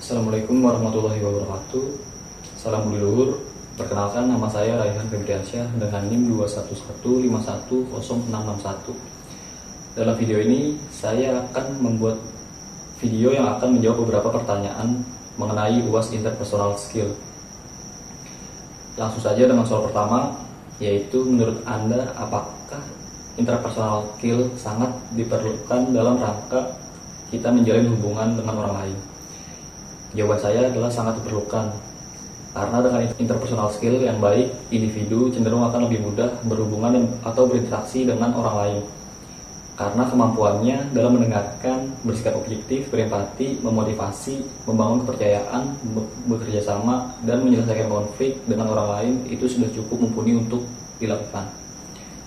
Assalamualaikum warahmatullahi wabarakatuh. Salam budi luhur. Perkenalkan, nama saya Raihan Febriansyah dengan NIM 211510661. Dalam video ini saya akan membuat video yang akan menjawab beberapa pertanyaan mengenai UAS Interpersonal Skill. Langsung saja dengan soal pertama, yaitu menurut Anda apakah interpersonal skill sangat diperlukan dalam rangka kita menjalin hubungan dengan orang lain? Jawaban saya adalah sangat diperlukan, karena dengan interpersonal skill yang baik, individu cenderung akan lebih mudah berhubungan atau berinteraksi dengan orang lain. Karena kemampuannya dalam mendengarkan, bersikap objektif, berempati, memotivasi, membangun kepercayaan, bekerja sama, dan menyelesaikan konflik dengan orang lain itu sudah cukup mumpuni untuk dilakukan.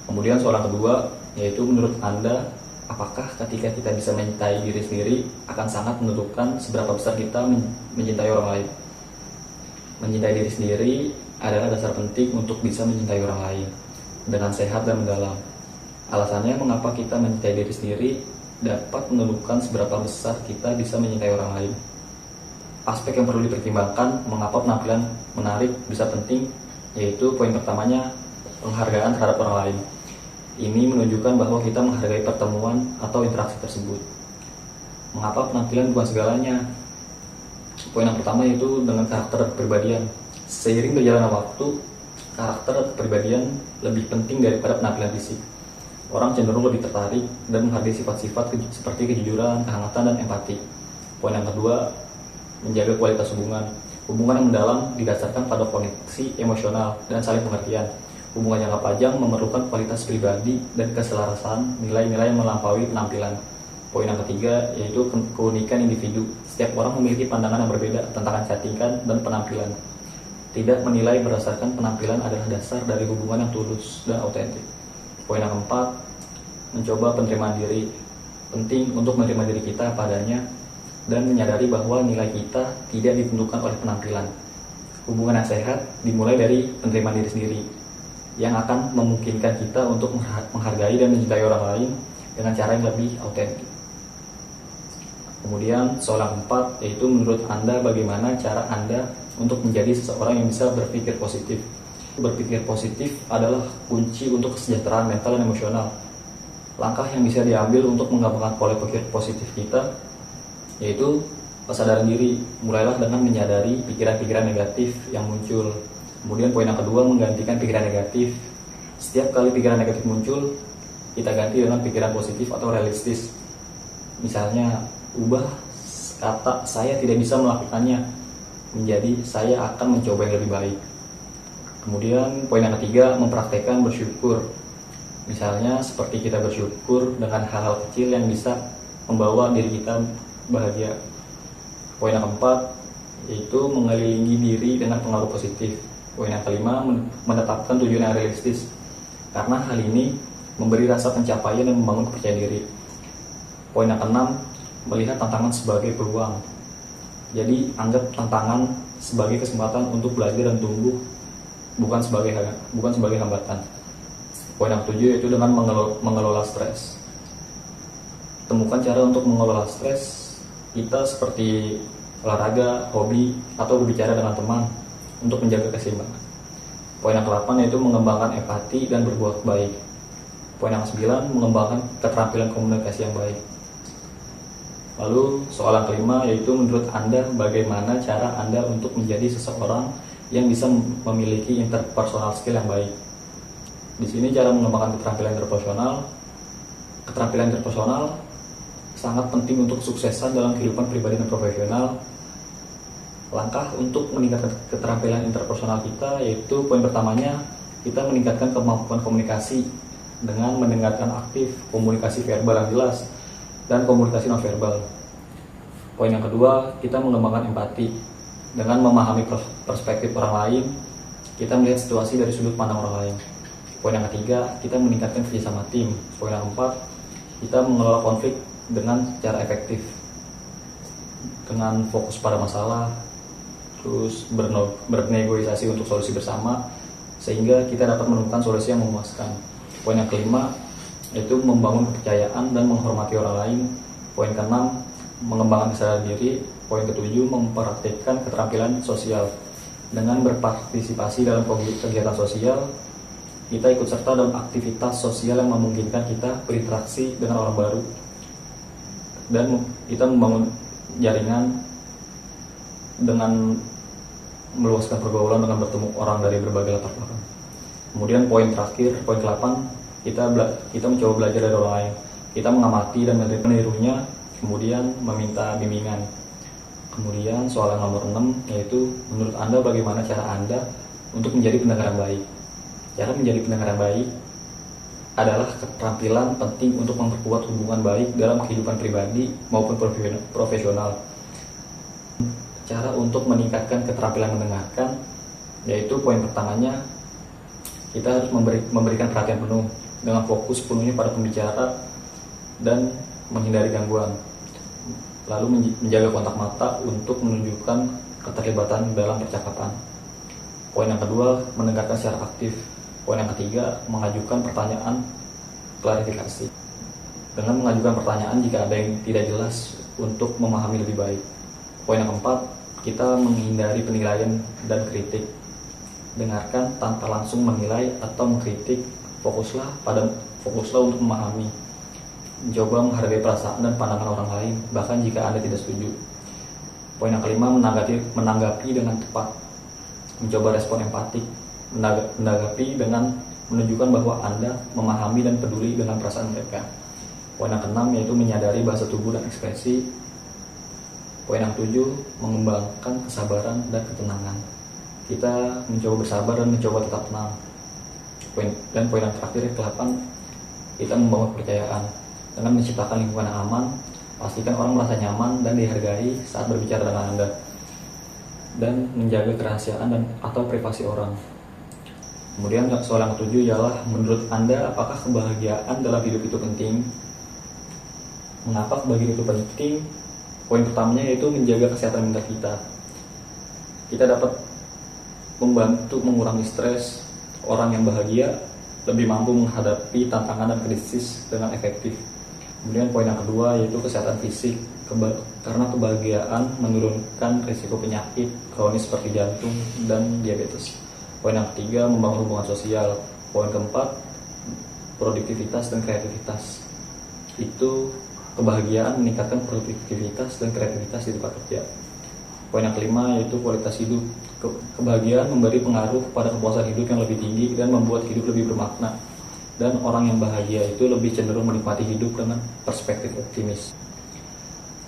Kemudian soal kedua, yaitu menurut Anda, apakah ketika kita bisa mencintai diri sendiri akan sangat menentukan seberapa besar kita mencintai orang lain? Mencintai diri sendiri adalah dasar penting untuk bisa mencintai orang lain dengan sehat dan mendalam. Alasannya mengapa kita mencintai diri sendiri dapat menentukan seberapa besar kita bisa mencintai orang lain. Aspek yang perlu dipertimbangkan mengapa penampilan menarik bisa penting, yaitu poin pertamanya penghargaan terhadap orang lain. Ini menunjukkan bahwa kita menghargai pertemuan atau interaksi tersebut. Mengapa penampilan bukan segalanya? Poin yang pertama yaitu dengan karakter dan kepribadian. Seiring berjalannya waktu, karakter dan kepribadian lebih penting daripada penampilan fisik. Orang cenderung lebih tertarik dan menghargai sifat-sifat seperti kejujuran, kehangatan, dan empati. Poin yang kedua, menjaga kualitas hubungan. Hubungan yang mendalam didasarkan pada koneksi emosional dan saling pengertian. Hubungan jangka panjang memerlukan kualitas pribadi dan keselarasan nilai-nilai yang melampaui penampilan. Poin yang ketiga yaitu keunikan individu. Setiap orang memiliki pandangan yang berbeda tentang kecantikan dan penampilan. Tidak menilai berdasarkan penampilan adalah dasar dari hubungan yang tulus dan autentik. Poin yang keempat, mencoba penerimaan diri. Penting untuk menerima diri kita padanya dan menyadari bahwa nilai kita tidak ditentukan oleh penampilan. Hubungan yang sehat dimulai dari penerimaan diri sendiri, yang akan memungkinkan kita untuk menghargai dan mencintai orang lain dengan cara yang lebih autentik. Kemudian soal yang keempat, yaitu menurut Anda bagaimana cara Anda untuk menjadi seseorang yang bisa berpikir positif. Berpikir positif adalah kunci untuk kesejahteraan mental dan emosional. Langkah yang bisa diambil untuk mengembangkan pola pikir positif kita yaitu kesadaran diri. Mulailah dengan menyadari pikiran-pikiran negatif yang muncul. Kemudian poin yang kedua, menggantikan pikiran negatif. Setiap kali pikiran negatif muncul, kita ganti dengan pikiran positif atau realistis. Misalnya, ubah kata "saya tidak bisa melakukannya" menjadi "saya akan mencoba yang lebih baik". Kemudian poin yang ketiga, mempraktekkan bersyukur. Misalnya seperti kita bersyukur dengan hal-hal kecil yang bisa membawa diri kita bahagia. Poin yang keempat, yaitu mengelilingi diri dengan pengaruh positif. Poin yang kelima, menetapkan tujuan yang realistis. Karena hal ini memberi rasa pencapaian dan membangun kepercayaan diri. Poin yang keenam, melihat tantangan sebagai peluang. Jadi anggap tantangan sebagai kesempatan untuk belajar dan tumbuh, bukan sebagai hambatan. Poin yang ketujuh yaitu dengan mengelola stres. Temukan cara untuk mengelola stres kita seperti olahraga, hobi, atau berbicara dengan teman untuk menjaga keseimbangan. Poin yang ke-8 yaitu mengembangkan empati dan berbuat baik. Poin yang ke-9, mengembangkan keterampilan komunikasi yang baik. Lalu soal yang kelima yaitu menurut Anda bagaimana cara Anda untuk menjadi seseorang yang bisa memiliki interpersonal skill yang baik. Di sini cara mengembangkan keterampilan interpersonal. Keterampilan interpersonal sangat penting untuk kesuksesan dalam kehidupan pribadi dan profesional. Langkah untuk meningkatkan keterampilan interpersonal kita yaitu poin pertamanya, kita meningkatkan kemampuan komunikasi dengan mendengarkan aktif, komunikasi verbal yang jelas, dan komunikasi nonverbal. Poin yang kedua, kita mengembangkan empati dengan memahami perspektif orang lain. Kita melihat situasi dari sudut pandang orang lain. Poin yang ketiga, kita meningkatkan kerjasama tim. Poin yang keempat, kita mengelola konflik dengan cara efektif dengan fokus pada masalah, terus bernegosiasi untuk solusi bersama sehingga kita dapat menemukan solusi yang memuaskan. Poin yang kelima yaitu membangun kepercayaan dan menghormati orang lain. Poin keenam, mengembangkan kesadaran diri. Poin ketujuh, mempraktikkan keterampilan sosial. Dengan berpartisipasi dalam kegiatan sosial, kita ikut serta dalam aktivitas sosial yang memungkinkan kita berinteraksi dengan orang baru, dan kita membangun jaringan dengan meluaskan pergaulan dengan bertemu orang dari berbagai latar belakang. Kemudian poin terakhir, poin ke-8, kita mencoba belajar dari orang lain. Kita mengamati dan menirunya, kemudian meminta bimbingan. Kemudian soal yang nomor 6, yaitu menurut Anda bagaimana cara Anda untuk menjadi pendengar yang baik. Cara menjadi pendengar yang baik adalah keterampilan penting untuk memperkuat hubungan baik dalam kehidupan pribadi maupun profesional. Cara untuk meningkatkan keterampilan mendengarkan, yaitu poin pertamanya, kita harus memberikan perhatian penuh dengan fokus penuhnya pada pembicara dan menghindari gangguan. Lalu menjaga kontak mata untuk menunjukkan keterlibatan dalam percakapan. Poin yang kedua, mendengarkan secara aktif. Poin yang ketiga, mengajukan pertanyaan klarifikasi. Dengan mengajukan pertanyaan jika ada yang tidak jelas untuk memahami lebih baik. Poin yang keempat, kita menghindari penilaian dan kritik. Dengarkan tanpa langsung menilai atau mengkritik. Fokuslah untuk memahami. Mencoba menghargai perasaan dan pandangan orang lain, bahkan jika Anda tidak setuju. Poin yang kelima, menanggapi dengan tepat. Mencoba respon empatik. Menanggapi dengan menunjukkan bahwa Anda memahami dan peduli dengan perasaan mereka. Poin yang keenam, yaitu menyadari bahasa tubuh dan ekspresi. Poin yang ketujuh, mengembangkan kesabaran dan ketenangan. Kita mencoba bersabar dan mencoba tetap tenang. Dan poin yang terakhir, yang ke-8, kita membangun kepercayaan. Dengan menciptakan lingkungan yang aman, pastikan orang merasa nyaman dan dihargai saat berbicara dengan Anda. Dan menjaga kerahasiaan atau privasi orang. Kemudian soal yang ketujuh ialah, menurut Anda apakah kebahagiaan dalam hidup itu penting? Mengapa kebahagiaan itu penting? Poin pertamanya yaitu menjaga kesehatan mental kita. Kita dapat membantu mengurangi stres. Orang yang bahagia lebih mampu menghadapi tantangan dan krisis dengan efektif. Kemudian poin yang kedua yaitu kesehatan fisik. Karena kebahagiaan menurunkan risiko penyakit kronis seperti jantung dan diabetes. Poin yang ketiga, membangun hubungan sosial. Poin keempat, produktivitas dan kreativitas. Itu kebahagiaan meningkatkan produktivitas dan kreativitas di tempat kerja. Poin yang kelima yaitu kualitas hidup. Kebahagiaan memberi pengaruh pada kepuasan hidup yang lebih tinggi dan membuat hidup lebih bermakna. Dan orang yang bahagia itu lebih cenderung menikmati hidup dengan perspektif optimis.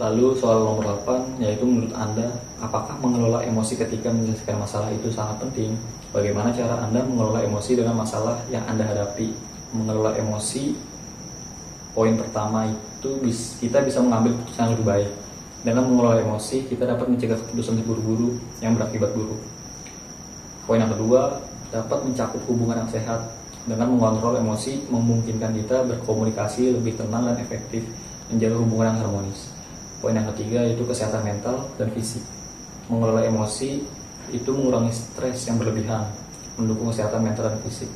Lalu soal nomor 8, yaitu menurut Anda, apakah mengelola emosi ketika menyelesaikan masalah itu sangat penting? Bagaimana cara Anda mengelola emosi dengan masalah yang Anda hadapi? Mengelola emosi, poin pertama itu kita bisa mengambil keputusan yang lebih baik. Dengan mengelola emosi, kita dapat mencegah keputusan terburu-buru yang berakibat buruk. Poin yang kedua, dapat mencakup hubungan yang sehat. Dengan mengontrol emosi, memungkinkan kita berkomunikasi lebih tenang dan efektif, menjaga hubungan yang harmonis. Poin yang ketiga yaitu kesehatan mental dan fisik. Mengelola emosi itu mengurangi stres yang berlebihan, mendukung kesehatan mental dan fisik.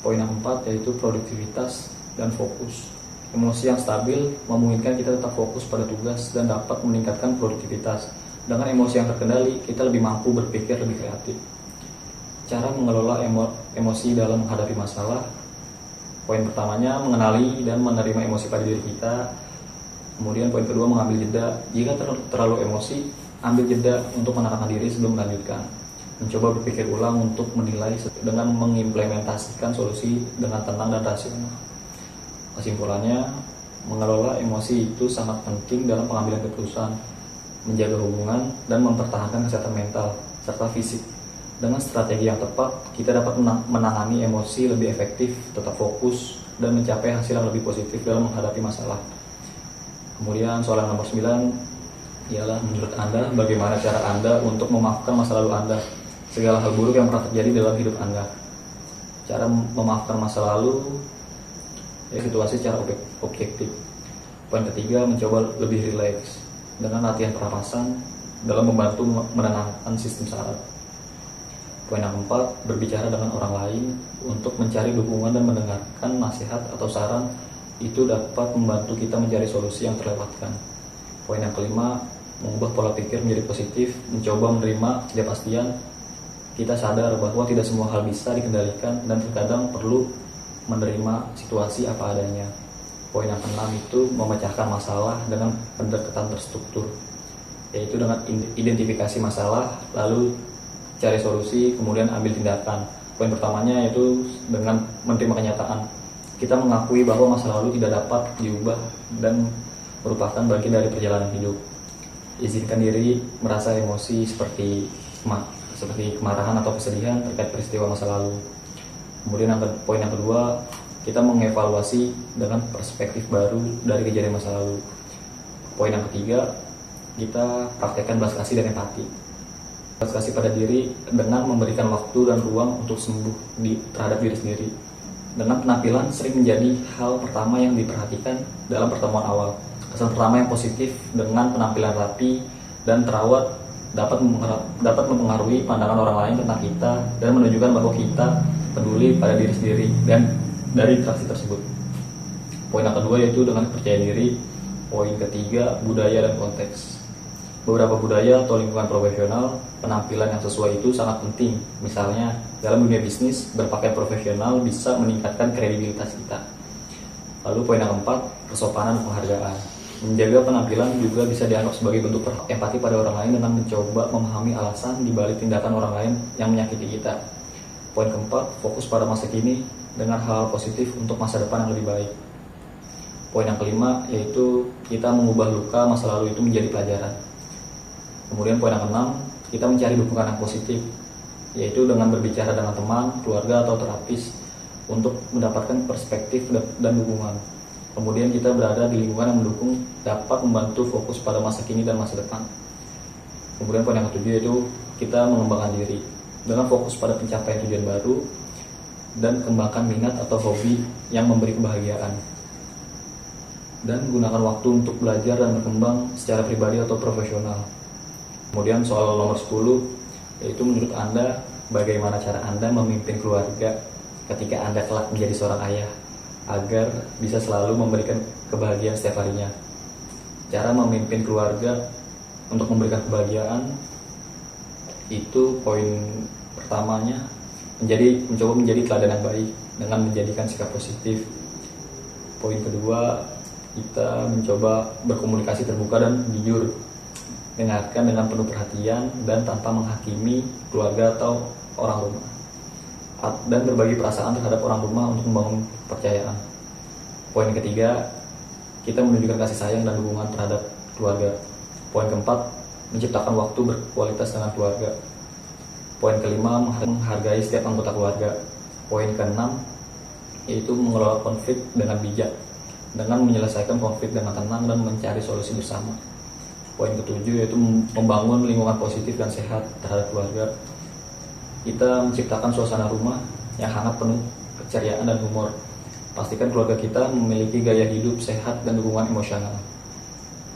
Poin yang keempat yaitu produktivitas dan fokus. Emosi yang stabil memungkinkan kita tetap fokus pada tugas dan dapat meningkatkan produktivitas. Dengan emosi yang terkendali, kita lebih mampu berpikir lebih kreatif. Cara mengelola emosi dalam menghadapi masalah. Poin pertamanya, mengenali dan menerima emosi pada diri kita. Kemudian poin kedua, mengambil jeda. Jika terlalu emosi, ambil jeda untuk menenangkan diri sebelum melanjutkan. Mencoba berpikir ulang untuk menilai dengan mengimplementasikan solusi dengan tenang dan rasional. Kesimpulannya, mengelola emosi itu sangat penting dalam pengambilan keputusan, menjaga hubungan, dan mempertahankan kesehatan mental serta fisik. Dengan strategi yang tepat, kita dapat menangani emosi lebih efektif, tetap fokus, dan mencapai hasil yang lebih positif dalam menghadapi masalah. Kemudian soal yang nomor 9 ialah, menurut Anda, bagaimana cara Anda untuk memaafkan masa lalu Anda? Segala hal buruk yang pernah terjadi dalam hidup Anda. Cara memaafkan masa lalu, situasi secara objektif. Poin ketiga, mencoba lebih rileks dengan latihan pernapasan dalam membantu menenangkan sistem saraf. Poin yang keempat, berbicara dengan orang lain untuk mencari dukungan dan mendengarkan nasihat atau saran itu dapat membantu kita mencari solusi yang terlewatkan. Poin yang kelima, mengubah pola pikir menjadi positif, mencoba menerima ketidakpastian. Kita sadar bahwa tidak semua hal bisa dikendalikan dan terkadang perlu menerima situasi apa adanya. Poin yang keenam itu memecahkan masalah dengan pendekatan terstruktur, yaitu dengan identifikasi masalah, lalu cari solusi, kemudian ambil tindakan. Poin pertamanya yaitu dengan menerima kenyataan. Kita mengakui bahwa masa lalu tidak dapat diubah dan merupakan bagian dari perjalanan hidup. Izinkan diri merasa emosi seperti kemarahan atau kesedihan terkait peristiwa masa lalu. Kemudian poin yang kedua, kita mengevaluasi dengan perspektif baru dari kejadian masa lalu. Poin yang ketiga, kita praktekkan belas kasih dan empati. Belas kasih pada diri dengan memberikan waktu dan ruang untuk sembuh terhadap diri sendiri. Dengan penampilan sering menjadi hal pertama yang diperhatikan dalam pertemuan awal. Kesan pertama yang positif dengan penampilan rapi dan terawat dapat mempengaruhi pandangan orang lain tentang kita dan menunjukkan bahwa kita peduli pada diri sendiri dan dari interaksi tersebut. Poin yang kedua yaitu dengan kepercayaan diri. Poin ketiga, budaya dan konteks. Beberapa budaya atau lingkungan profesional, penampilan yang sesuai itu sangat penting. Misalnya, dalam dunia bisnis, berpakaian profesional bisa meningkatkan kredibilitas kita. Lalu poin yang keempat, kesopanan dan penghargaan. Menjaga penampilan juga bisa dianggap sebagai bentuk empati pada orang lain dengan mencoba memahami alasan di balik tindakan orang lain yang menyakiti kita. Poin keempat, fokus pada masa kini dengan hal positif untuk masa depan yang lebih baik. Poin yang kelima yaitu kita mengubah luka masa lalu itu menjadi pelajaran. Kemudian poin yang keenam, kita mencari dukungan yang positif, yaitu dengan berbicara dengan teman, keluarga atau terapis untuk mendapatkan perspektif dan dukungan. Kemudian kita berada di lingkungan yang mendukung dapat membantu fokus pada masa kini dan masa depan. Kemudian poin yang ketujuh yaitu kita mengembangkan diri dengan fokus pada pencapaian tujuan baru dan kembangkan minat atau hobi yang memberi kebahagiaan. Dan gunakan waktu untuk belajar dan berkembang secara pribadi atau profesional. Kemudian soal nomor 10 yaitu menurut Anda bagaimana cara Anda memimpin keluarga ketika Anda kelak menjadi seorang ayah agar bisa selalu memberikan kebahagiaan setiap harinya. Cara memimpin keluarga untuk memberikan kebahagiaan itu poin pertamanya mencoba menjadi teladan yang baik dengan menjadikan sikap positif. Poin kedua, kita mencoba berkomunikasi terbuka dan jujur, dengarkan dengan penuh perhatian dan tanpa menghakimi keluarga atau orang rumah, dan berbagi perasaan terhadap orang rumah untuk membangun kepercayaan. Poin ketiga, kita menunjukkan kasih sayang dan dukungan terhadap keluarga. Poin keempat, menciptakan waktu berkualitas dengan keluarga. Poin kelima, menghargai setiap anggota keluarga. Poin keenam, yaitu mengelola konflik dengan bijak, dengan menyelesaikan konflik dengan tenang dan mencari solusi bersama. Poin ketujuh, yaitu membangun lingkungan positif dan sehat terhadap keluarga. Kita menciptakan suasana rumah yang hangat penuh keceriaan dan humor. Pastikan keluarga kita memiliki gaya hidup sehat dan dukungan emosional.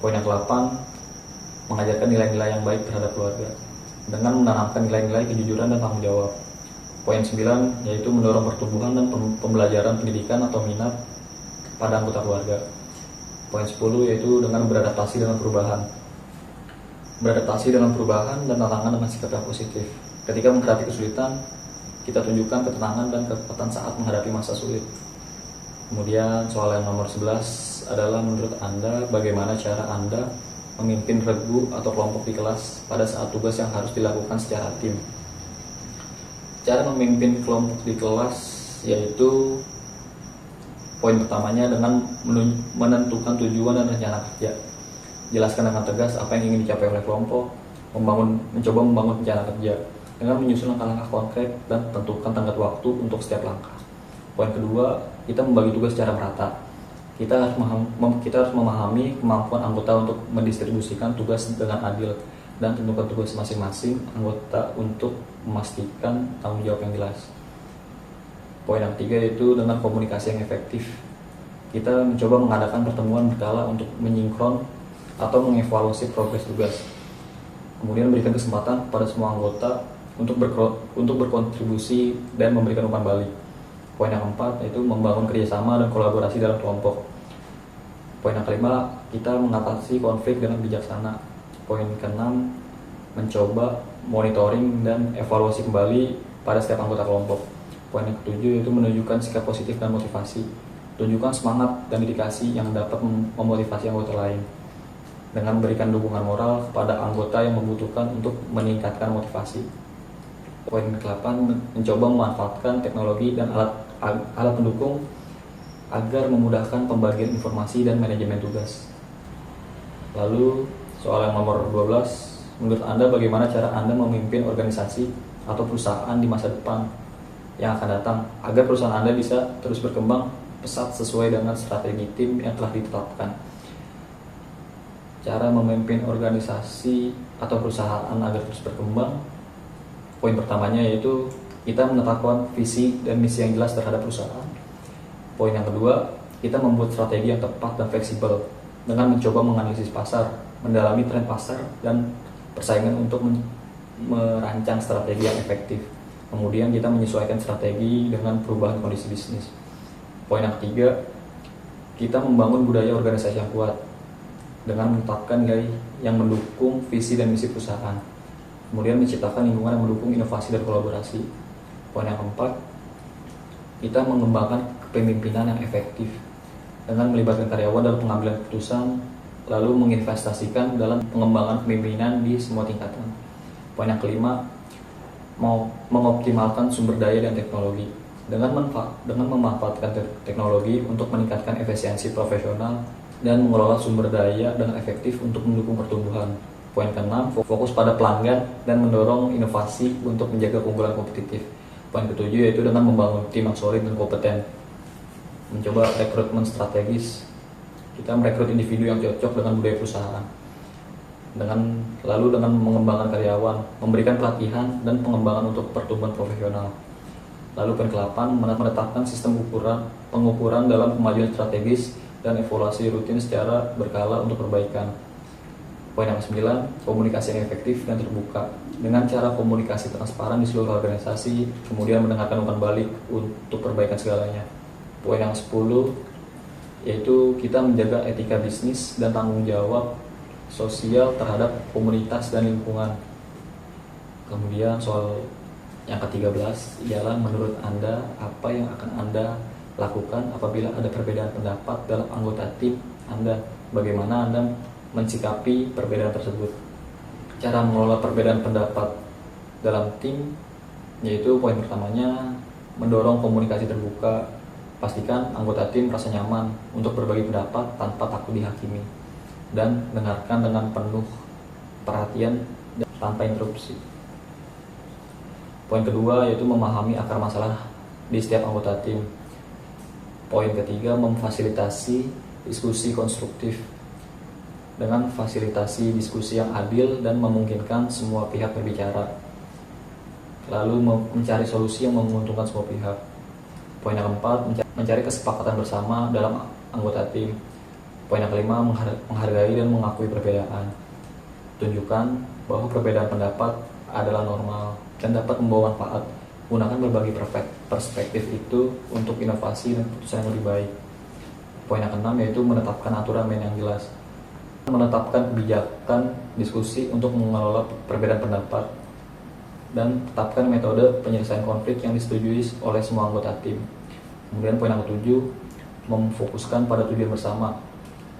Poin yang ke-8, mengajarkan nilai-nilai yang baik terhadap keluarga dengan menanamkan nilai-nilai kejujuran dan tanggung jawab. Poin 9 yaitu mendorong pertumbuhan dan pembelajaran pendidikan atau minat pada anggota keluarga. Poin 10 yaitu dengan beradaptasi dengan perubahan. Beradaptasi dengan perubahan dan tantangan dengan sikap yang positif. Ketika menghadapi kesulitan, kita tunjukkan ketenangan dan kekuatan saat menghadapi masa sulit. Kemudian soal yang nomor 11 adalah menurut Anda bagaimana cara Anda memimpin regu atau kelompok di kelas pada saat tugas yang harus dilakukan secara tim. Cara memimpin kelompok di kelas yaitu poin pertamanya dengan menentukan tujuan dan rencana kerja. Jelaskan dengan tegas apa yang ingin dicapai oleh kelompok, mencoba membangun rencana kerja dengan menyusun langkah-langkah konkret dan tentukan tenggat waktu untuk setiap langkah. Poin kedua, kita membagi tugas secara merata. Kita harus memahami kemampuan anggota untuk mendistribusikan tugas dengan adil dan tentukan tugas masing-masing anggota untuk memastikan tanggung jawab yang jelas. Poin yang ketiga yaitu dengan komunikasi yang efektif. Kita mencoba mengadakan pertemuan berkala untuk menyinkron atau mengevaluasi progres tugas. Kemudian berikan kesempatan kepada semua anggota untuk berkontribusi dan memberikan umpan balik. Poin yang keempat yaitu membangun kerjasama dan kolaborasi dalam kelompok. Poin yang kelima, kita mengatasi konflik dengan bijaksana. Poin keenam, mencoba monitoring dan evaluasi kembali pada setiap anggota kelompok. Poin yang ketujuh yaitu menunjukkan sikap positif dan motivasi. Tunjukkan semangat dan dedikasi yang dapat memotivasi anggota lain dengan memberikan dukungan moral kepada anggota yang membutuhkan untuk meningkatkan motivasi. Poin ke-8, mencoba memanfaatkan teknologi dan alat pendukung agar memudahkan pembagian informasi dan manajemen tugas. Lalu soal yang nomor 12, menurut Anda bagaimana cara Anda memimpin organisasi atau perusahaan di masa depan yang akan datang agar perusahaan Anda bisa terus berkembang pesat sesuai dengan strategi tim yang telah ditetapkan? Cara memimpin organisasi atau perusahaan agar terus berkembang, poin pertamanya yaitu kita menetapkan visi dan misi yang jelas terhadap perusahaan. Poin yang kedua, kita membuat strategi yang tepat dan fleksibel dengan mencoba menganalisis pasar, mendalami tren pasar dan persaingan untuk merancang strategi yang efektif. Kemudian kita menyesuaikan strategi dengan perubahan kondisi bisnis. Poin yang ketiga, kita membangun budaya organisasi yang kuat dengan menetapkan nilai yang mendukung visi dan misi perusahaan. Kemudian menciptakan lingkungan yang mendukung inovasi dan kolaborasi. Poin yang keempat, kita mengembangkan kepemimpinan yang efektif dengan melibatkan karyawan dalam pengambilan keputusan, lalu menginvestasikan dalam pengembangan kepemimpinan di semua tingkatan. Poin yang kelima, mengoptimalkan sumber daya dan teknologi dengan memanfaatkan teknologi untuk meningkatkan efisiensi profesional dan mengelola sumber daya dengan efektif untuk mendukung pertumbuhan. Poin ke-6, fokus pada pelanggan dan mendorong inovasi untuk menjaga keunggulan kompetitif. Poin ke-7 yaitu dengan membangun tim yang solid dan kompeten. Mencoba rekrutmen strategis, kita merekrut individu yang cocok dengan budaya perusahaan. Lalu dengan mengembangkan karyawan, memberikan pelatihan dan pengembangan untuk pertumbuhan profesional. Lalu poin ke-8, menetapkan sistem pengukuran dalam kemajuan strategis dan evaluasi rutin secara berkala untuk perbaikan. Poin yang ke-9, komunikasi yang efektif dan terbuka dengan cara komunikasi transparan di seluruh organisasi, kemudian mendengarkan umpan balik untuk perbaikan segalanya. Poin yang ke-10, yaitu kita menjaga etika bisnis dan tanggung jawab sosial terhadap komunitas dan lingkungan. Kemudian soal yang ke-13 ialah menurut Anda apa yang akan Anda lakukan apabila ada perbedaan pendapat dalam anggota tim Anda? Bagaimana Anda mensikapi perbedaan tersebut? Cara mengelola perbedaan pendapat dalam tim yaitu poin pertamanya mendorong komunikasi terbuka. Pastikan anggota tim merasa nyaman untuk berbagi pendapat tanpa takut dihakimi dan dengarkan dengan penuh perhatian dan tanpa interupsi. Poin kedua yaitu memahami akar masalah di setiap anggota tim. Poin ketiga, memfasilitasi diskusi konstruktif dengan fasilitasi diskusi yang adil dan memungkinkan semua pihak berbicara. Lalu mencari solusi yang menguntungkan semua pihak. Poin yang keempat, mencari kesepakatan bersama dalam anggota tim. Poin yang kelima, menghargai dan mengakui perbedaan. Tunjukkan bahwa perbedaan pendapat adalah normal dan dapat membawa manfaat. Gunakan berbagai perspektif itu untuk inovasi dan keputusan yang lebih baik. Poin yang keenam yaitu menetapkan aturan main yang jelas. Menetapkan kebijakan diskusi untuk mengelola perbedaan pendapat dan tetapkan metode penyelesaian konflik yang disetujui oleh semua anggota tim. Kemudian poin yang ketujuh, memfokuskan pada tujuan bersama.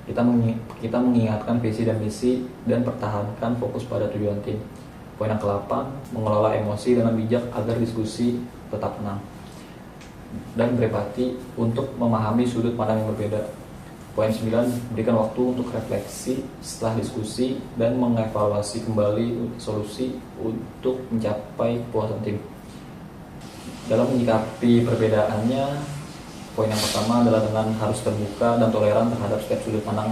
Kita mengingatkan visi dan misi dan pertahankan fokus pada tujuan tim. Poin yang ke-8, mengelola emosi dengan bijak agar diskusi tetap tenang dan berempati untuk memahami sudut pandang yang berbeda. Poin 9, berikan waktu untuk refleksi setelah diskusi dan mengevaluasi kembali solusi untuk mencapai kepuasan tim. Dalam menyikapi perbedaannya, poin yang pertama adalah dengan harus terbuka dan toleran terhadap setiap sudut pandang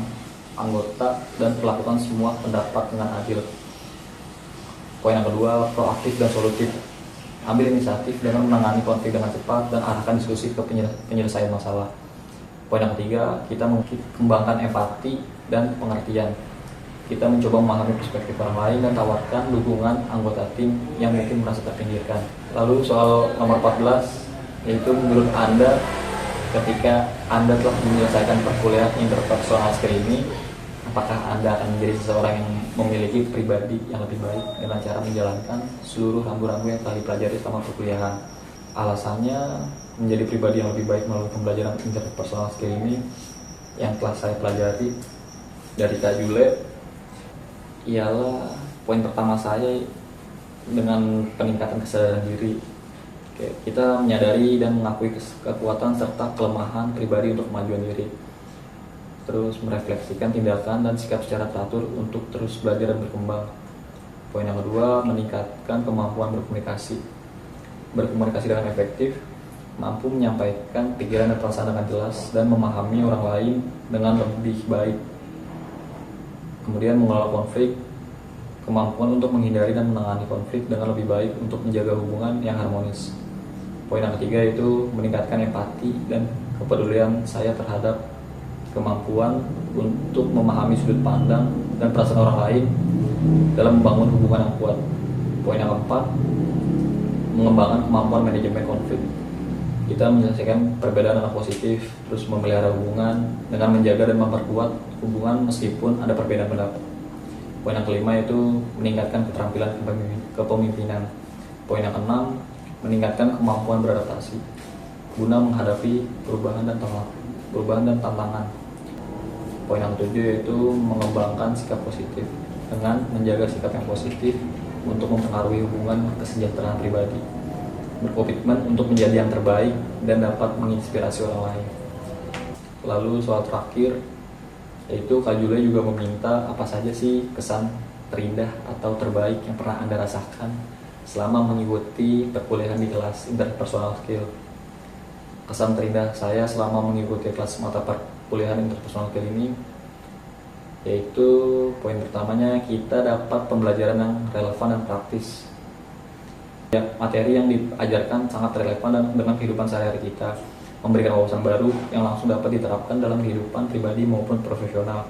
anggota dan perlakukan semua pendapat dengan adil. Poin yang kedua, proaktif dan solutif. Ambil inisiatif dengan menangani konflik dengan cepat dan arahkan diskusi ke penyelesaian masalah. Poin yang ketiga, kita mengembangkan empati dan pengertian. Kita mencoba memahami perspektif orang lain dan tawarkan dukungan anggota tim yang mungkin merasa terpinggirkan. Lalu soal nomor 14, yaitu menurut Anda ketika Anda telah menyelesaikan perkuliahan interpersonal screening apakah Anda akan menjadi seseorang yang memiliki pribadi yang lebih baik dengan cara menjalankan seluruh rambu-rambu yang telah dipelajari selama perkuliahan. Alasannya menjadi pribadi yang lebih baik melalui pembelajaran interpersonal skill ini yang telah saya pelajari dari Kak Jule ialah poin pertama saya dengan peningkatan kesadaran diri. Kita menyadari dan mengakui kekuatan serta kelemahan pribadi untuk kemajuan diri. Terus merefleksikan tindakan dan sikap secara teratur untuk terus belajar dan berkembang. Poin yang kedua, meningkatkan kemampuan berkomunikasi. Berkomunikasi dengan efektif, mampu menyampaikan pikiran dan perasaan dengan jelas dan memahami orang lain dengan lebih baik. Kemudian mengelola konflik, kemampuan untuk menghindari dan menangani konflik dengan lebih baik untuk menjaga hubungan yang harmonis. Poin yang ketiga yaitu meningkatkan empati dan kepedulian saya terhadap kemampuan untuk memahami sudut pandang dan perasaan orang lain dalam membangun hubungan yang kuat. Poin yang keempat, mengembangkan kemampuan manajemen konflik. Kita menyelesaikan perbedaan dengan positif, terus memelihara hubungan dengan menjaga dan memperkuat hubungan meskipun ada perbedaan pendapat. Poin yang kelima yaitu meningkatkan keterampilan kepemimpinan. Poin yang keenam, meningkatkan kemampuan beradaptasi guna menghadapi perubahan dan tantangan. Poin yang ketujuh yaitu mengembangkan sikap positif dengan menjaga sikap yang positif untuk mempengaruhi hubungan kesejahteraan pribadi. Berkomitmen untuk menjadi yang terbaik dan dapat menginspirasi orang lain. Lalu soal terakhir yaitu Kak Jule juga meminta apa saja sih kesan terindah atau terbaik yang pernah Anda rasakan selama mengikuti perkuliahan di kelas interpersonal skill. Kesan terindah saya selama mengikuti kelas mata perkuliahan interpersonal skill ini yaitu poin pertamanya, kita dapat pembelajaran yang relevan dan praktis. Materi yang diajarkan sangat relevan dengan kehidupan sehari-hari kita, memberikan wawasan baru yang langsung dapat diterapkan dalam kehidupan pribadi maupun profesional.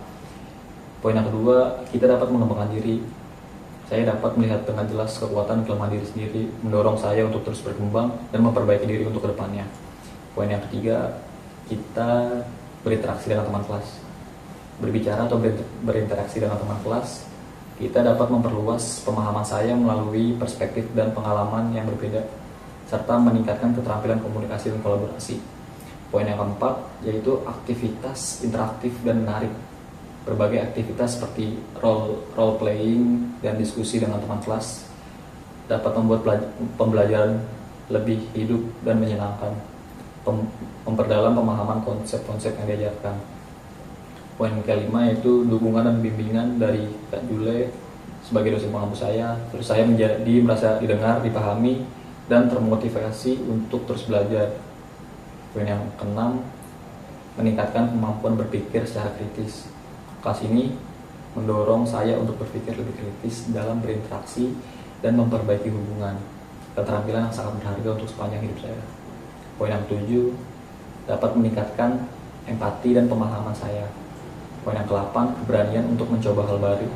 Poin yang kedua, kita dapat mengembangkan diri. Saya dapat melihat dengan jelas kekuatan dan kelemahan diri sendiri, mendorong saya untuk terus berkembang dan memperbaiki diri untuk kedepannya. Poin yang ketiga, kita berinteraksi dengan teman kelas. Berbicara atau berinteraksi dengan teman kelas, kita dapat memperluas pemahaman saya melalui perspektif dan pengalaman yang berbeda, serta meningkatkan keterampilan komunikasi dan kolaborasi. Poin yang keempat, yaitu aktivitas interaktif dan menarik. Berbagai aktivitas seperti role playing dan diskusi dengan teman kelas dapat membuat pembelajaran lebih hidup dan menyenangkan, memperdalam pemahaman konsep-konsep yang diajarkan. Poin kelima yaitu dukungan dan bimbingan dari Kak Jule sebagai dosen pengampu saya. Terus saya merasa didengar, dipahami, dan termotivasi untuk terus belajar. Poin yang keenam, meningkatkan kemampuan berpikir secara kritis. Kelas ini mendorong saya untuk berpikir lebih kritis dalam berinteraksi dan memperbaiki hubungan. Keterampilan yang sangat berharga untuk sepanjang hidup saya. Poin yang ketujuh, dapat meningkatkan empati dan pemahaman saya. Poin yang ke-8, keberanian untuk mencoba hal baru.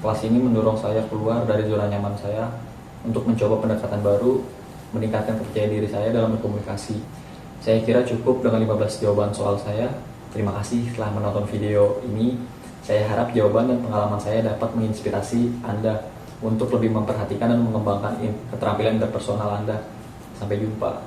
Kelas ini mendorong saya keluar dari zona nyaman saya untuk mencoba pendekatan baru, meningkatkan kepercayaan diri saya dalam berkomunikasi. Saya kira cukup dengan 15 jawaban soal saya. Terima kasih telah menonton video ini. Saya harap jawaban dan pengalaman saya dapat menginspirasi Anda untuk lebih memperhatikan dan mengembangkan keterampilan interpersonal Anda. Sampai jumpa.